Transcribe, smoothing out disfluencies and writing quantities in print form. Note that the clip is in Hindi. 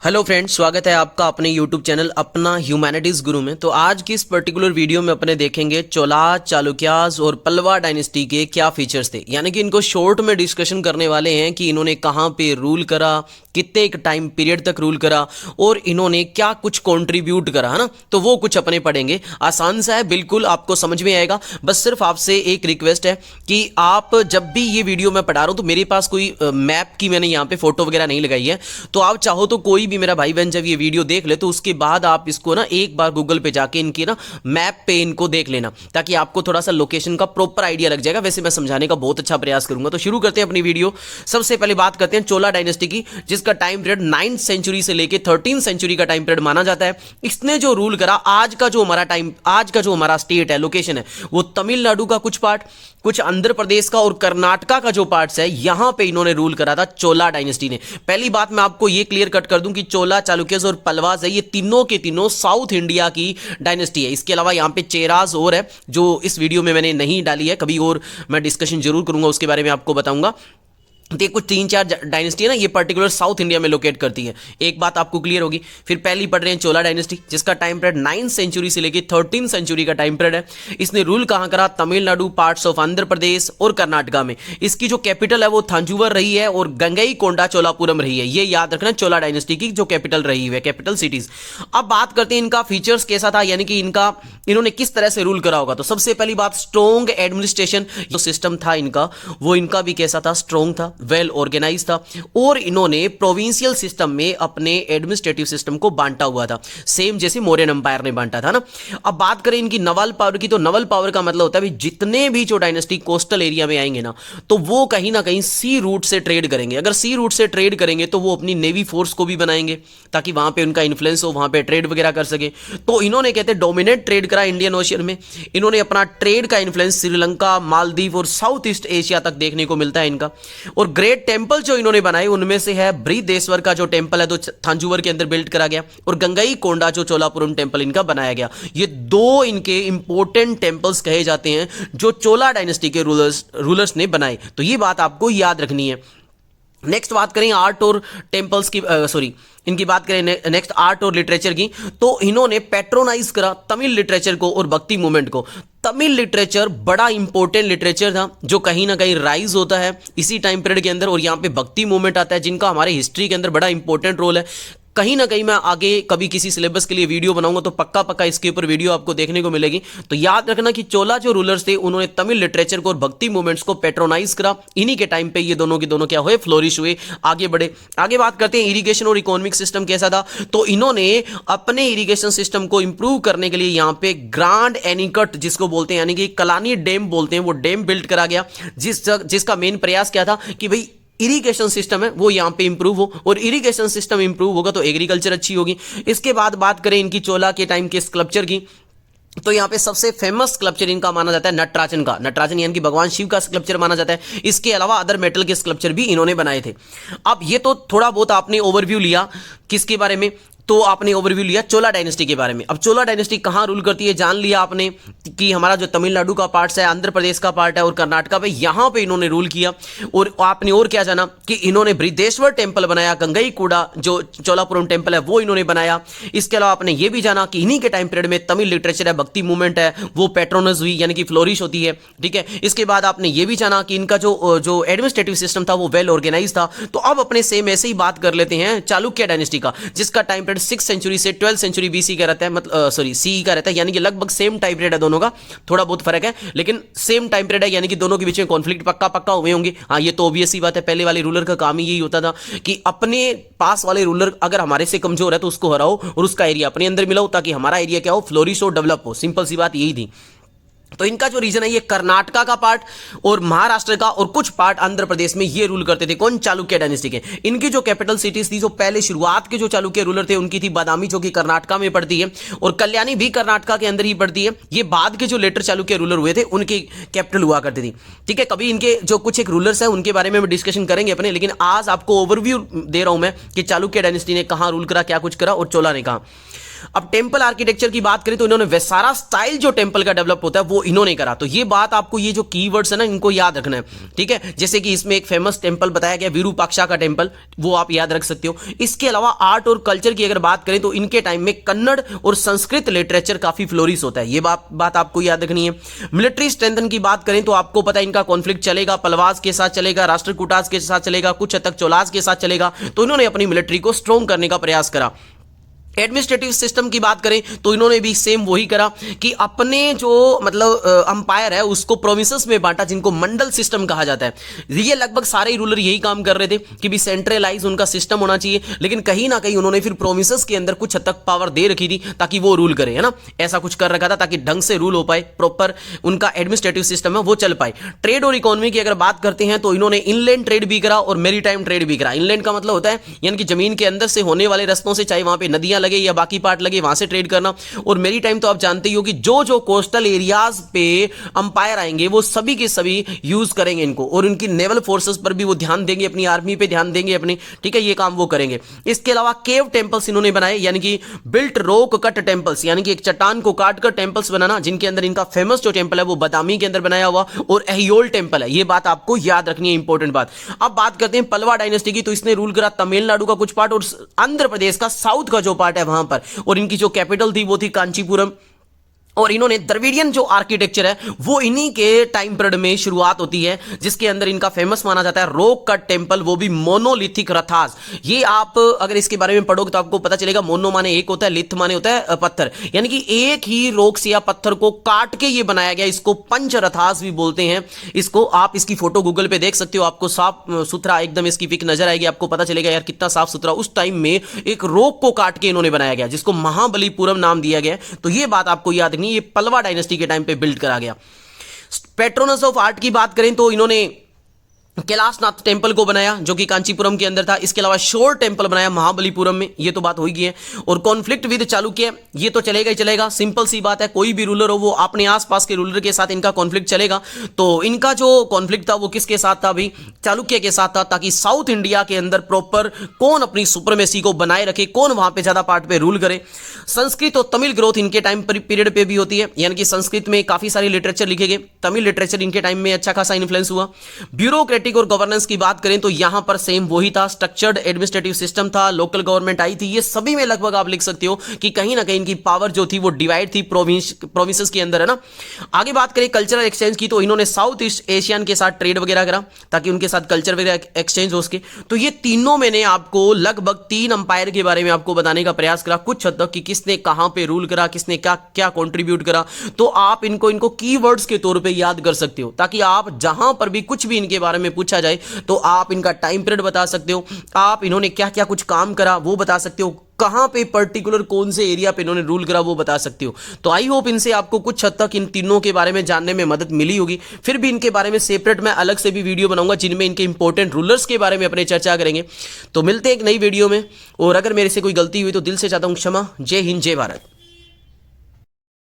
हेलो फ्रेंड्स, स्वागत है आपका अपने यूट्यूब चैनल अपना ह्यूमैनिटीज़ गुरु में। तो आज की इस पर्टिकुलर वीडियो में अपने देखेंगे चोला, चालुक्यास और पल्लवा डायनेस्टी के क्या फीचर्स थे। यानी कि इनको शॉर्ट में डिस्कशन करने वाले हैं कि इन्होंने कहाँ पे रूल करा, कितने एक टाइम पीरियड तक रूल करा और इन्होंने क्या कुछ कंट्रीब्यूट करा, है ना। तो वो कुछ अपने पढ़ेंगे। आसान सा है, बिल्कुल आपको समझ में आएगा। बस सिर्फ आपसे एक रिक्वेस्ट है कि आप जब भी ये वीडियो मैं पढ़ा रहा हूँ तो मेरे पास कोई मैप की मैंने यहाँ पे फोटो वगैरह नहीं लगाई है। तो आप चाहो तो कोई भी मेरा भाई बहन जब ये वीडियो देख ले तो उसके बाद आप इसको ना एक बार गूगल पे जाके इनकी ना मैप पे इनको देख लेना, ताकि आपको थोड़ा सा लोकेशन का प्रॉपर आइडिया लग जाएगा। वैसे मैं समझाने का बहुत अच्छा प्रयास करूंगा। तो शुरू करते हैं अपनी वीडियो। सबसे पहले बात करते हैं चोला डायनेस्टी की, जिसका टाइम पीरियड 9th सेंचुरी से लेके 13th सेंचुरी का टाइम पीरियड माना जाता है। इसने जो रूल करा, आज का जो हमारा स्टेट है, लोकेशन है, वो तमिलनाडु का कुछ पार्ट, कुछ आंध्र प्रदेश का और कर्नाटका का जो पार्ट्स है, यहां पे इन्होंने रूल करा था चोला डायनेस्टी ने। पहली बात मैं आपको ये क्लियर कट कर दूं कि चोला, चालुक्यस और पल्लवास है, ये तीनों के तीनों साउथ इंडिया की डायनेस्टी है। इसके अलावा यहां पे चेरास और है, जो इस वीडियो में मैंने नहीं डाली है, कभी और मैं डिस्कशन जरूर करूंगा, उसके बारे में आपको बताऊंगा। तो कुछ 3-4 डायनेस्टी है ना, ये पर्टिकुलर साउथ इंडिया में लोकेट करती है। एक बात आपको क्लियर होगी। फिर पहली पढ़ रहे हैं चोला डायनेस्टी, जिसका टाइम पीरियड 9th सेंचुरी से लेकर 13th सेंचुरी का टाइम पीरियड है। इसने रूल कहां करा? तमिलनाडु, पार्ट्स ऑफ आंध्र प्रदेश और कर्नाटका में। इसकी जो कैपिटल है वो थांजूवर रही है और गंगईकोंडा चोलापुरम रही है। ये याद रखना, चोला डायनेस्टी की जो कैपिटल रही है, कैपिटल सिटीज। अब बात करते हैं इनका फीचर्स कैसा था, यानी कि इन्होंने किस तरह से रूल करा होगा। तो सबसे पहली बात, स्ट्रॉन्ग एडमिनिस्ट्रेशन जो सिस्टम था इनका, वो इनका भी कैसा था? स्ट्रॉन्ग था, वेल ऑर्गेनाइज था। और इन्होंने प्रोविंशियल सिस्टम में अपने एडमिनिस्ट्रेटिव सिस्टम को बांटा हुआ था, सेम जैसे मौर्यन एम्पायर ने बांटा था ना। अब बात करें इनकी नवल पावर की, तो नवल पावर का मतलब होता है जितने भी जो डायनेस्टी कोस्टल एरिया में आएंगे ना, तो वो कहीं ना कहीं सी रूट से ट्रेड करेंगे। अगर सी रूट से ट्रेड करेंगे तो वो अपनी नेवी फोर्स को भी बनाएंगे, ताकि वहां पे उनका इन्फ्लुएंस हो, वहां पे ट्रेड वगैरह कर सके। तो इन्होंने कहते हैं डोमिनेट ट्रेड करा इंडियन ओशियन में। इन्होंने अपना ट्रेड का इन्फ्लुएंस श्रीलंका, मालदीव और साउथ ईस्ट एशिया तक देखने को मिलता है इनका। और ग्रेट टेंपल जो इन्होंने बनाए उनमें से है बृहदेश्वर का जो टेंपल है, तो थांजूवर के अंदर बिल्ड करा गया, और गंगईकोंडा जो चोलापुरम टेंपल इनका बनाया गया। ये दो इनके इंपॉर्टेंट टेंपल्स कहे जाते हैं जो चोला डायनेस्टी के रूलर्स ने बनाए। तो ये बात आपको याद रखनी है। नेक्स्ट बात करें आर्ट और टेम्पल्स की, इनकी बात करें नेक्स्ट आर्ट और लिटरेचर की, तो इन्होंने पैट्रोनाइज करा तमिल लिटरेचर को और भक्ति मूवमेंट को। तमिल लिटरेचर बड़ा इंपॉर्टेंट लिटरेचर था, जो कहीं ना कहीं राइज होता है इसी टाइम पीरियड के अंदर, और यहाँ पे भक्ति मूवमेंट आता है, जिनका हमारे हिस्ट्री के अंदर बड़ा इंपॉर्टेंट रोल है। कहीं ना कहीं मैं आगे कभी किसी सिलेबस के लिए वीडियो बनाऊंगा तो पक्का इसके ऊपर वीडियो आपको देखने को मिलेगी। तो याद रखना कि चोला जो रूलर्स थे उन्होंने तमिल लिटरेचर को और भक्ति मूवमेंट्स को पेट्रोनाइज करा। इन्हीं के टाइम पे ये दोनों के दोनों क्या हुए? फ्लोरिश हुए, आगे बढ़े। आगे बात करते हैं इरिगेशन और इकोनॉमिक सिस्टम कैसा था। तो इन्होंने अपने इरिगेशन सिस्टम को इंप्रूव करने के लिए यहाँ पे ग्रांड एनीकट जिसको बोलते हैं, यानी कि कलानी डैम बोलते हैं, वो डैम बिल्ड करा गया, जिसका मेन प्रयास क्या था कि भाई इरिगेशन सिस्टम है वो यहां पे इंप्रूव हो, और इरिगेशन सिस्टम इंप्रूव होगा तो एग्रीकल्चर अच्छी होगी। इसके बाद बात करें इनकी चोला के टाइम के स्कल्पचर की, तो यहां पे सबसे फेमस स्कल्पचर इनका माना जाता है नटराजन का। नटराजन यानी कि भगवान शिव का स्कल्पचर माना जाता है। इसके अलावा अदर मेटल के स्कल्पचर भी इन्होंने बनाए थे। अब ये तो थोड़ा बहुत आपने ओवरव्यू लिया किसके बारे में, तो आपने ओवरव्यू लिया चोला डायनेस्टी के बारे में। अब चोला डायनेस्टी कहां रूल करती है जान लिया आपने कि हमारा जो तमिलनाडु का पार्ट है, आंध्र प्रदेश का पार्ट है और कर्नाटका पे, यहां पे इन्होंने रूल किया। और आपने और क्या जाना कि इन्होंने बृहदेश्वर टेंपल बनाया, गंगईकोंडा जो चोलापुरम टेंपल है वो इन्होंने बनाया। इसके अलावा आपने ये भी जाना कि इन्हीं के टाइम पीरियड में तमिल लिटरेचर है, भक्ति मूवमेंट है, वो पेट्रोनस हुई, यानी कि फ्लोरिश होती है। ठीक है। इसके बाद आपने ये भी जाना कि इनका जो एडमिनिस्ट्रेटिव सिस्टम था वो वेल ऑर्गेनाइज था। तो अब अपने सेम ऐसे ही बात कर लेते हैं चालुक्य डायनेस्टी का, जिसका टाइम पीरियड 6th सेंचुरी से 12th सेंचुरी बीसी का रहता है, मतलब सी का रहता है, यानी कि लगभग सेम टाइम पीरियड है दोनों का। थोड़ा बहुत फर्क है लेकिन सेम टाइम पीरियड है, यानी कि दोनों के बीच में कॉन्फ्लिक्ट पक्का हुए होंगे। हाँ, ये तो ऑब्वियस ही बात है, पहले वाले रूलर का काम ही यही होता था कि अपने पास वाले रूलर अगर हमारे से कमजोर है तो उसको हराओ और उसका एरिया अपने अंदर मिलाओ, ताकि हमारा एरिया क्या हो? फ्लोरिश हो, डेवलप हो। सिंपल सी बात यही थी। तो इनका जो रीजन है ये कर्नाटका का पार्ट और महाराष्ट्र का और कुछ पार्ट आंध्र प्रदेश में ये रूल करते थे। कौन? चालुक्य डायनेस्टी के। इनकी जो कैपिटल सिटीज थी, जो पहले शुरुआत के जो चालुक्य रूलर थे उनकी थी बादामी, जो कि कर्नाटका में पड़ती है, और कल्याणी भी कर्नाटका के अंदर ही पड़ती है। ये बाद के जो लेटर चालुक्य रूलर हुए थे उनकी कैपिटल हुआ करती थी। ठीक है। कभी इनके जो कुछ एक रूलर्स है उनके बारे में डिस्कशन करेंगे अपने, लेकिन आज आपको ओवरव्यू दे रहा हूं मैं कि चालुक्य डायनेस्टी ने कहां रूल करा, क्या कुछ करा और चोला ने कहा। अब टेम्पल आर्किटेक्चर की बात करें तो इन्होंने वैसारा स्टाइल जो टेम्पल का डेवलप होता है वो इन्होंने करा। तो ये बात आपको, ये जो कीवर्ड्स है ना, इनको याद रखना है, ठीक है। जैसे कि इसमें एक फेमस टेम्पल बताया गया विरूपाक्षा का टेम्पल, वो आप याद रख सकते हो। इसके अलावा आर्ट और कल्चर की अगर बात करें तो इनके टाइम में कन्नड़ और संस्कृत लिटरेचर काफी फ्लोरिश होता है, ये बात आपको याद रखनी है। मिलिट्री स्ट्रेंथन की बात करें तो आपको पता है इनका कॉन्फ्लिक्ट चलेगा, पलवास के साथ चलेगा, राष्ट्रकूटास के साथ चलेगा, कुछ हद तक चोलास के साथ चलेगा। तो इन्होंने अपनी मिलिट्री को स्ट्रॉन्ग करने का प्रयास करा। एडमिनिस्ट्रेटिव सिस्टम की बात करें तो इन्होंने भी सेम वही करा कि अपने जो मतलब अंपायर है उसको प्रोविंसेस में बांटा, जिनको मंडल सिस्टम कहा जाता है। ये लगभग सारे रूलर यही काम कर रहे थे कि भी सेंट्रलाइज उनका सिस्टम होना चाहिए, लेकिन कहीं ना कहीं उन्होंने फिर प्रोविंसेस के अंदर कुछ हद तक पावर दे रखी थी ताकि वो रूल करे, है ना। ऐसा कुछ कर रखा था ताकि ढंग से रूल हो पाए, प्रॉपर उनका एडमिनिस्ट्रेटिव सिस्टम है वो चल पाए। ट्रेड और इकोनॉमी की अगर बात करते हैं तो इन्होंने इनलैंड ट्रेड भी करा और मेरीटाइम ट्रेड भी करा। इनलैंड का मतलब होता है यानी कि जमीन के अंदर से होने वाले रस्तों से, चाहे वहां पे नदियां लगे या बाकी पार्ट लगे, वहां से ट्रेड करना। और मेरी टाइम तो आप जानते ही हो कि जो कोस्टल एरियाज पे अंपायर आएंगे वो सभी के सभी यूज करेंगे इनको, और उनकी नेवल फोर्सेस पर भी वो ध्यान देंगे, अपनी आर्मी पे ध्यान देंगे अपनी, ठीक है, ये काम वो करेंगे। इसके अलावा केव टेंपल्स इन्होंने बनाए, यानी कि बिल्ट रॉक कट टेंपल्स, यानी कि एक चट्टान को काटकर टेंपल्स बनाना, जिनके अंदर इनका फेमस जो टेंपल है वो बदामी के अंदर बनाया हुआ और एहियोल टेंपल है। ये बात आपको याद रखनी है, इंपॉर्टेंट बात। अब बात करते हैं पल्लवा डायनेस्टी की, तो इसने रूल करा तमिलनाडु का कुछ पार्ट और आंध्र प्रदेश का साउथ का जो पार्ट है वहां पर, और इनकी जो कैपिटल थी वो थी कांचीपुरम। और इन्होंने द्रविडियन जो आर्किटेक्चर है वो इन्हीं के टाइम पीरियड में शुरुआत होती है, जिसके अंदर इनका फेमस माना जाता है रॉक कट टेंपल, वो भी मोनोलिथिक रथास। ये आप अगर इसके बारे में पढ़ोगे तो आपको पता चलेगा, मोनो माने एक होता है, लिथ माने होता है पत्थर, यानी कि एक ही रॉक से या पत्थर को काट के ये बनाया गया। इसको पंच रथास भी बोलते हैं। इसको आप इसकी फोटो गूगल पे देख सकते हो, आपको साफ सुथरा एकदम इसकी पिक नजर आएगी, आपको पता चलेगा यार कितना साफ सुथरा उस टाइम में एक रॉक को काट के इन्होंने बनाया गया, जिसको महाबलीपुरम नाम दिया गया। तो ये बात आपको याद रखनी, ये पल्लवा डायनेस्टी के टाइम पे बिल्ड करा गया। पेट्रोनस ऑफ आर्ट की बात करें तो इन्होंने कैलाशनाथ टेंपल को बनाया जो कि कांचीपुरम के अंदर था। इसके अलावा शोर टेंपल बनाया महाबलीपुरम में, ये तो बात हो गई है। और कॉन्फ्लिक्ट विद चालुक्य, ये तो चलेगा ही चलेगा, सिंपल सी बात है, कोई भी रूलर हो वो अपने आसपास के रूलर के साथ इनका कॉन्फ्लिक्ट चलेगा। तो इनका जो कॉन्फ्लिक्ट था वो किसके साथ था भाई? चालुक्य के साथ था, ताकि साउथ इंडिया के अंदर प्रॉपर कौन अपनी सुप्रीमेसी को बनाए रखे, कौन वहां पे ज्यादा पार्ट पे रूल करे। संस्कृत और तमिल ग्रोथ इनके टाइम पीरियड पे भी होती है, यानी कि संस्कृत में काफी सारे लिटरेचर लिखे गए, तमिल लिटरेचर इनके टाइम में अच्छा खासा इन्फ्लुएंस हुआ। ब्यूरोक्रेटिक और गवर्नेंस की बात करें तो यहां पर सेम वही था, स्ट्रक्चर्ड एडमिनिस्ट्रेटिव सिस्टम था, लोकल गवर्नमेंट आई थी। ये सभी में लगभग आप लिख सकते हो कि कहीं ना कहीं इनकी पावर जो थी वो डिवाइड थी प्रोविंसेस के अंदर, है ना। आगे बात करें कल्चरल एक्सचेंज की, तो इन्होंने साउथ ईस्ट एशियन के साथ ट्रेड वगैरह करा ताकि उनके साथ कल्चर वगैरह एक्सचेंज हो सके। तो ये तीनों मैंने आपको लगभग 3 अंपायर के बारे में आपको बताने का प्रयास करा कुछ हद तक, कि किसने कहां पे रूल करा, किसने क्या क्या कंट्रीब्यूट करा। तो आप इनको कीवर्ड्स के तौर पे याद कर सकते हो, ताकि आप जहां पर भी कुछ भी इनके बारे में पूछा जाए तो आप इनका टाइम पीरियड बता सकते हो, आप इन्होंने क्या क्या कुछ काम करा वो बता सकते हो, कहां पे पर्टिकुलर कौन से एरिया पे इन्होंने रूल करा वो बता सकते हो। तो आई होप इनसे आपको कुछ हद तक इन तीनों के बारे में जानने में मदद मिली होगी। फिर भी इनके बारे में सेपरेट मैं अलग से भी वीडियो बनाऊंगा जिनमें इनके इंपॉर्टेंट रूलर्स के बारे में अपने चर्चा करेंगे। तो मिलते हैं एक नई वीडियो में, और अगर मेरे से कोई गलती हुई तो दिल से चाहता हूं क्षमा। जय हिंद, जय भारत।